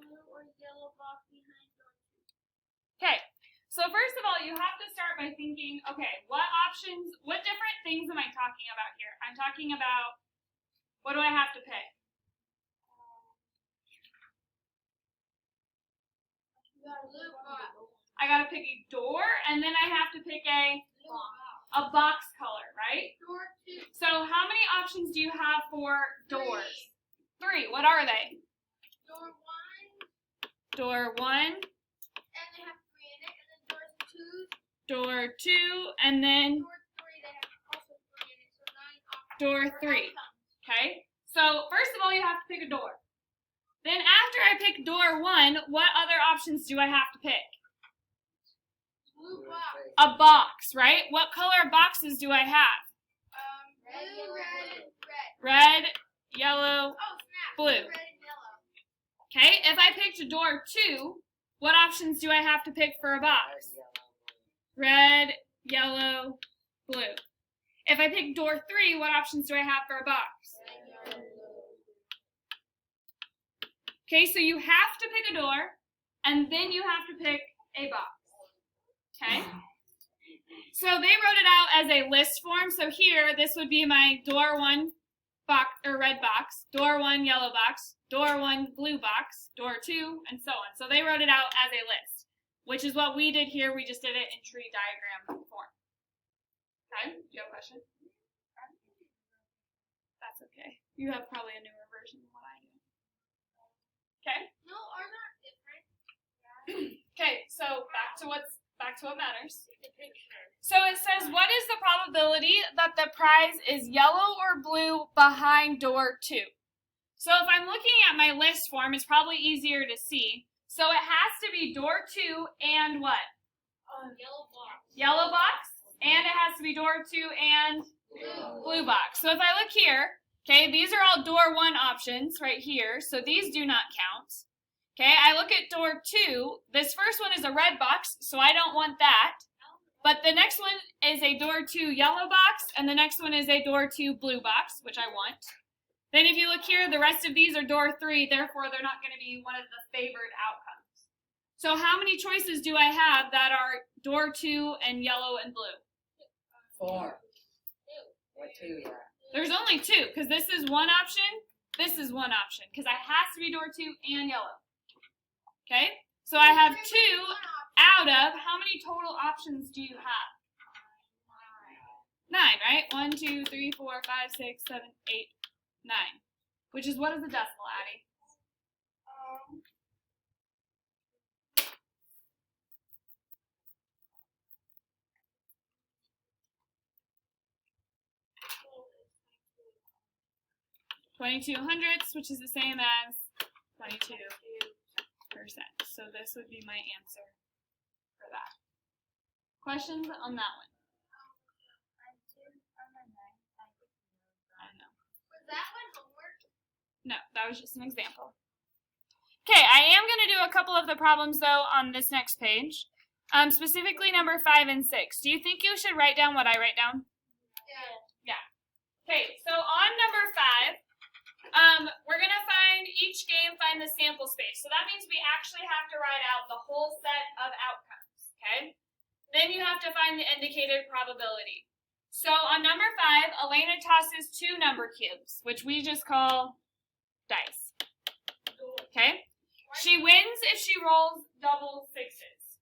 blue or yellow box behind door 2? Okay, so first of all, you have to start by thinking, okay, what different things am I talking about here? I'm talking about, what do I have to pick? I gotta pick a door, and then I have to pick a box color, right? Door 2. So how many options do you have for doors? 3. What are they? Door 1. Door 1. And they have 3 in it. And then Door 2, and then door 3, they have also 3 in it. So 9 options. door 3. Okay? So first of all, you have to pick a door. Then after I pick door 1, what other options do I have to pick? Blue box. A box, right? What color boxes do I have? Blue, red. Red, yellow, Oh, snap. blue. Red and yellow. Okay? If I picked door 2, what options do I have to pick for a box? Red, yellow, blue. If I pick door 3, what options do I have for a box? Okay, so you have to pick a door, and then you have to pick a box. Okay? So they wrote it out as a list form. So here, this would be my door 1 box or red box, door 1 yellow box, door 1 blue box, door 2, and so on. So they wrote it out as a list, which is what we did here. We just did it in tree diagram form. Okay? Do you have a question? That's okay. You have probably a newer version than what I do. Okay? No, ours aren't different. Okay, so back to what matters. So it says, what is the probability that the prize is yellow or blue behind door 2? So if I'm looking at my list form, it's probably easier to see. So it has to be door 2 and what? Yellow box. Yellow box, and it has to be door 2 and blue box. So if I look here, okay, these are all door 1 options right here, so these do not count. Okay, I look at door 2, this first one is a red box, so I don't want that. But the next one is a door 2 yellow box, and the next one is a door 2 blue box, which I want. Then if you look here, the rest of these are door 3, therefore they're not going to be one of the favored outcomes. So how many choices do I have that are door 2 and yellow and blue? 4. Or 2, yeah. There's only 2, because this is one option, this is one option, because it has to be door 2 and yellow. Okay? So I have 2 out of, how many total options do you have? 9, right? 1, 2, 3, 4, 5, 6, 7, 8, 9. Which is, what is the decimal, Addie? 22 hundredths, which is the same as 22%. So this would be my answer for that. Questions on that one? I know. Was that one homework? No, that was just an example. Okay, I am going to do a couple of the problems, though, on this next page. Specifically number 5 and 6. Do you think you should write down what I write down? Yeah. Okay, so on number 5, we're going to find the sample space. So that means we actually have to write out the whole set of outcomes, okay? Then you have to find the indicated probability. So on number 5, Elena tosses 2 number cubes, which we just call dice, okay? She wins if she rolls double 6s.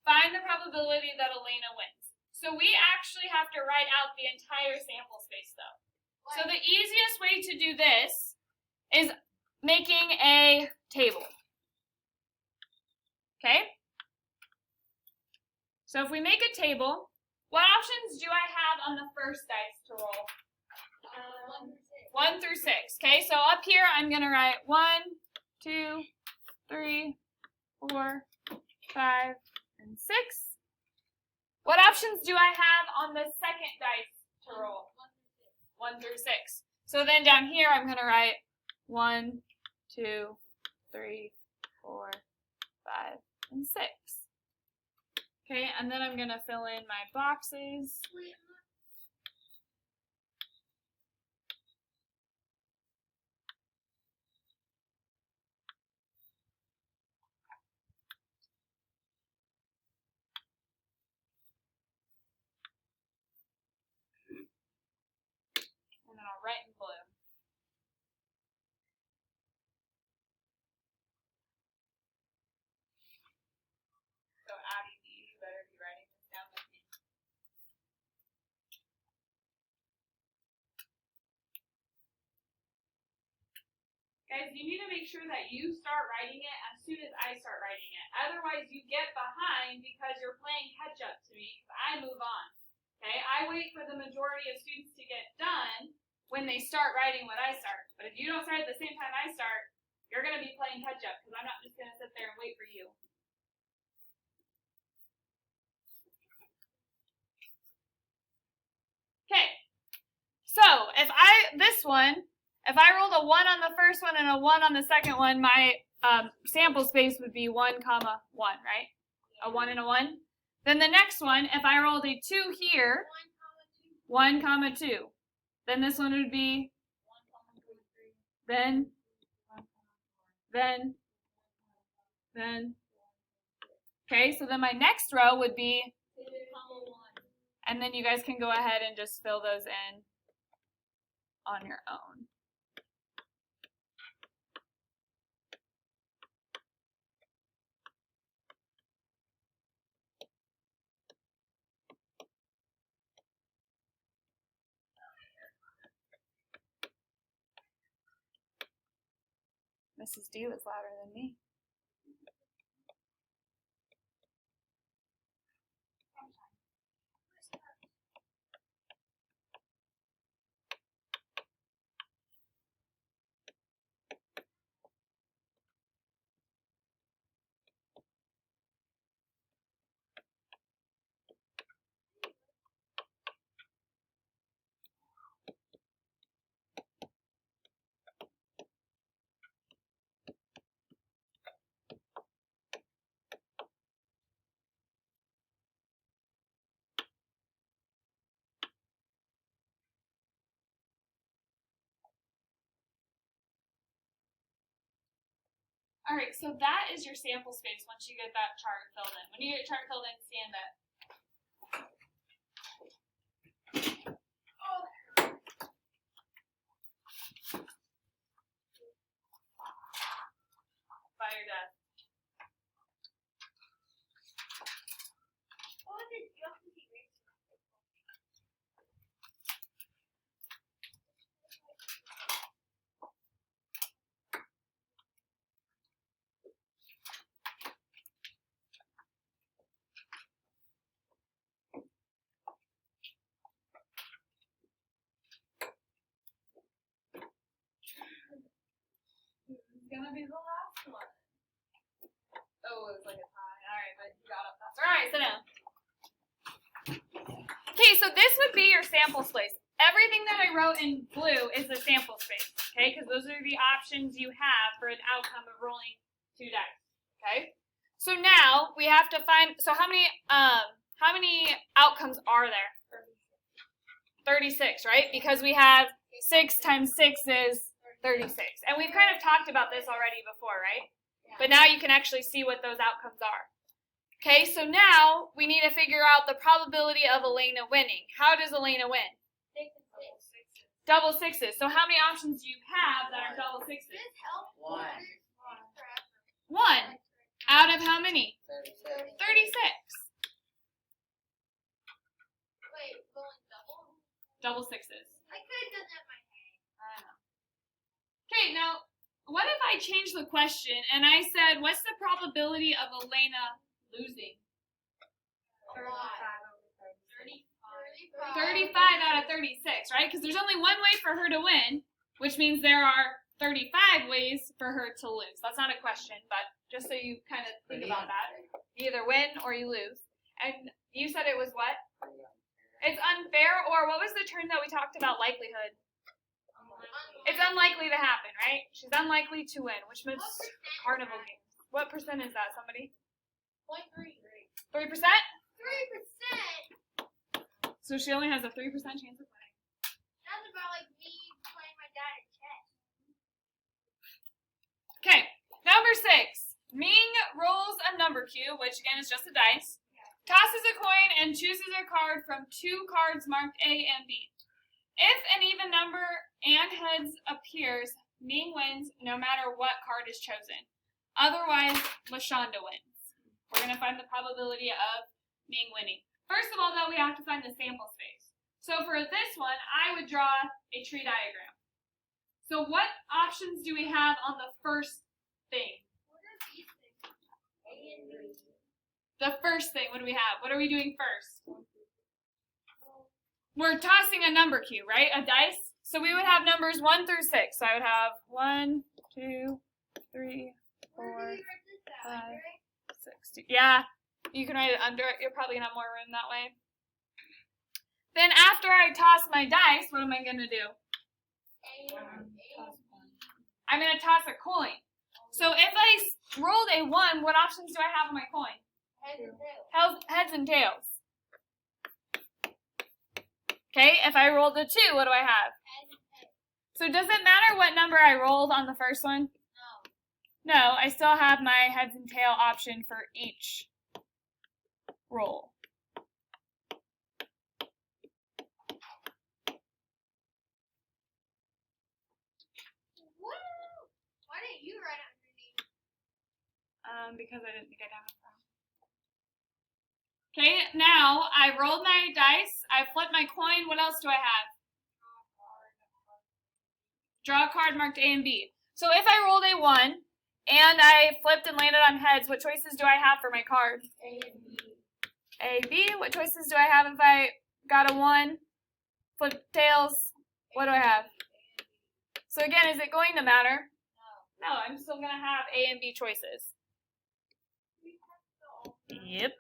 Find the probability that Elena wins. So we actually have to write out the entire sample space, though. So the easiest way to do this is making a table. Okay? So if we make a table, what options do I have on the first dice to roll? 1 through 6. Okay, so up here I'm going to write 1, 2, 3, 4, 5, and 6. What options do I have on the second dice to roll? 1 through 6. So then down here I'm going to write 1, 2, 3, 4, 5, and 6. Okay, and then I'm going to fill in my boxes. red and blue. So Abby, you better be writing this down with me. Guys, you need to make sure that you start writing it as soon as I start writing it. Otherwise, you get behind because you're playing catch up to me because I move on. Okay? I wait for the majority of students to get done when they start writing what I start. But if you don't start at the same time I start, you're going to be playing catch up because I'm not just going to sit there and wait for you. Okay. So, if I rolled a 1 on the first one and a 1 on the second one, my sample space would be 1, 1, right? A 1 and a 1. Then the next one, if I rolled a 2 here, 1, 2. Then this one would be, then. Okay, so then my next row would be, and then you guys can go ahead and just fill those in on your own. Mrs. D was louder than me. All right, so that is your sample space once you get that chart filled in. When you get your chart filled in, stand up. By your desk. What was it? Geography grade? Gonna be the last one. Oh, it was like a tie. Alright, but you got up fast. Alright, sit down. Okay, so this would be your sample space. Everything that I wrote in blue is the sample space. Okay, because those are the options you have for an outcome of rolling 2 dice. Okay? So now we have to find, so how many outcomes are there? 36, right? Because we have 6 times 6 is 36. And we've kind of talked about this already before, right? Yeah. But now you can actually see what those outcomes are. Okay, so now we need to figure out the probability of Elena winning. How does Elena win? 6 and 6. Double sixes. So how many options do you have that are double sixes? 1. 1. Out of how many? 36. 36. Wait, going double? Double sixes. I could have done that in my head. I know. Okay, now, what if I change the question and I said, what's the probability of Elena losing? 35 out of 36, right? Because there's only one way for her to win, which means there are 35 ways for her to lose. That's not a question, but just so you kind of think about that. You either win or you lose. And you said it was what? It's unfair, or what was the term that we talked about, likelihood? It's unlikely to happen, right? She's unlikely to win, which means carnival games. What percent is that, somebody? 0.3. 3%? 3%? So she only has a 3% chance of winning. That's about like me playing my dad at chess. Okay, number 6. Ming rolls a number cube, which again is just a dice, tosses a coin, and chooses a card from 2 cards marked A and B. If an even number and heads appears, Ming wins no matter what card is chosen. Otherwise, LaShonda wins. We're going to find the probability of Ming winning. First of all, though, we have to find the sample space. So for this one, I would draw a tree diagram. So what options do we have on the first thing? The first thing, what do we have? What are we doing first? We're tossing a number cube, right? A dice. So we would have numbers 1 through 6. So I would have 1, 2, 3, 4, 5, 6. Yeah, you can write it under it. You're probably going to have more room that way. Then after I toss my dice, what am I going to do? I'm going to toss a coin. So if I rolled a 1, what options do I have on my coin? Heads and tails. Okay, if I rolled a 2, what do I have? So does it matter what number I rolled on the first one? No, I still have my heads and tail option for each roll. Why didn't you write underneath? Because I didn't think I'd have a problem. Okay, now I rolled my dice. I flipped my coin. What else do I have? Draw a card marked A and B. So if I rolled a 1 and I flipped and landed on heads, what choices do I have for my card? A and B. A, B. What choices do I have if I got a 1? Flip tails. What do I have? So again, is it going to matter? No, I'm still going to have A and B choices. Yep.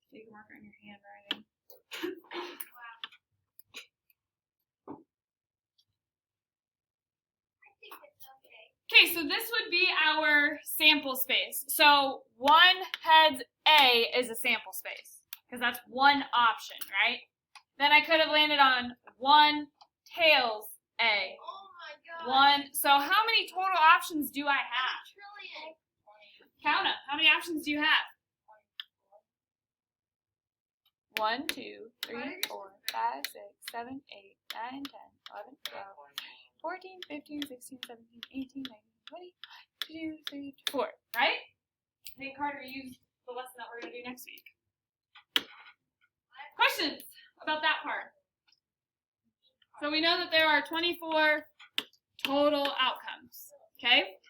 You can mark it on your handwriting. Okay, so this would be our sample space. So 1 heads A is a sample space because that's one option, right? Then I could have landed on 1 tails A. Oh my god. 1. So how many total options do I have? Trillion. Count them. How many options do you have? 1, 2, 3, 4, 5, 6, 7, 8, 9, 10, 11, 12, 14, 15, 16, 17, 18, 19, 20, 22, 23, 24. Right? I think Carter used the lesson that we're going to do next week. Questions about that part? So we know that there are 24 total outcomes. Okay?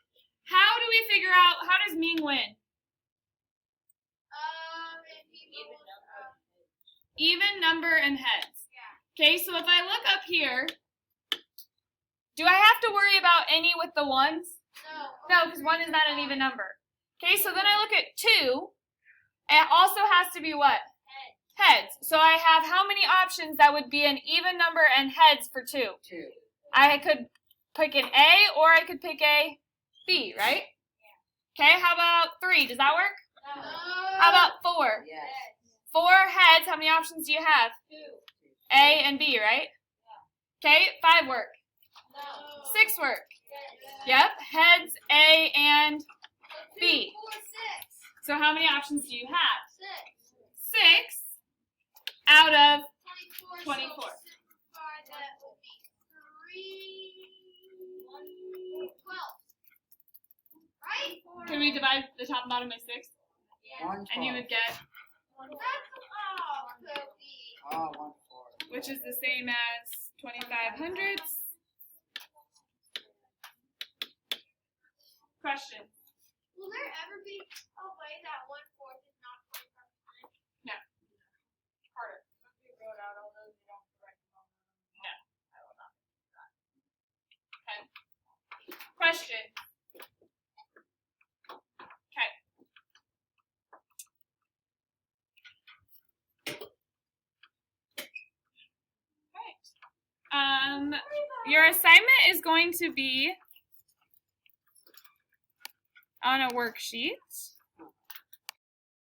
How do we figure out, how does Ming win? Even number and heads. Okay, so if I look up here, do I have to worry about any with the 1s? No, because 1 is not an even number. Okay, so then I look at 2. It also has to be what? Heads. So I have how many options that would be an even number and heads for 2? 2. I could pick an A or I could pick a B, right? Okay, how about 3? Does that work? How about 4? Yes. 4 heads, how many options do you have? 2. A and B, right? Okay, 5 work. 6 work. Yep, heads, A and B. 4, 6. So how many options do you have? 6. 6 out of 24. 24. So simplify that will be 3, 12. Right? Can we divide the top and bottom by 6? Yeah. 1, 12. And you would get, That's could be. Oh, 1, 4. which is the same as 2500s. Question. Will there ever be a way that 1/4 is not 25%? No. Harder. We wrote out all those, you don't have to write them all. No, I will not do that. Okay. Question. Okay. Your assignment is going to be on a worksheet.